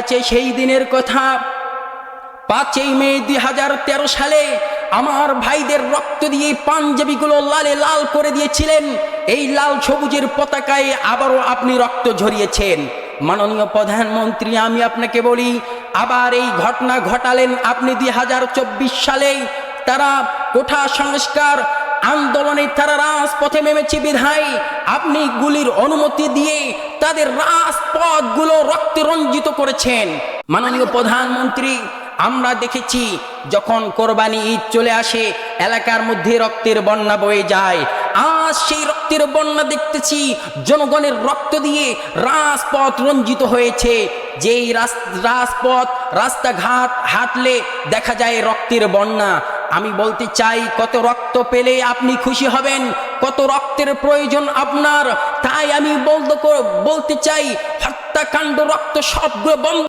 আছে সেই দিনের কথা, 5ই মে 2013 সালে আমার ভাইদের রক্ত দিয়ে পাঞ্জাবিগুলো লালে লাল করে দিয়েছিলেন। এই লাল সবুজের পতাকায় আবারও আপনি রক্ত ঝরিয়েছেন। মাননীয় প্রধানমন্ত্রী, আমি আপনাকে বলি, আবার এই ঘটনা ঘটালেন আপনি 2024 সালে। তারা কোঠা সংস্কার আন্দোলনে তারা রাজপথে নেমেছে বিধায় আপনি গুলির অনুমতি দিয়ে তাদের রাজপথগুলো রক্তে রঞ্জিত করেছেন। মাননীয় প্রধানমন্ত্রী, আমরা দেখেছি যখন কোরবানি ঈদ চলে আসে এলাকার মধ্যে রক্তের বন্যা বয়ে যায়। আজ সেই রক্তের বন্যা দেখতেছি, জনগণের রক্ত দিয়ে রাজপথ রঞ্জিত হয়েছে। যেই রাজপথ রাস্তাঘাট হাঁটলে দেখা যায় রক্তের বন্যা। আমি বলতে চাই, কত রক্ত পেলে আপনি খুশি হবেন, কত রক্তের প্রয়োজন আপনার। তাই আমি বলতে চাই, হত্যাকাণ্ড রক্ত সবগুলো বন্ধ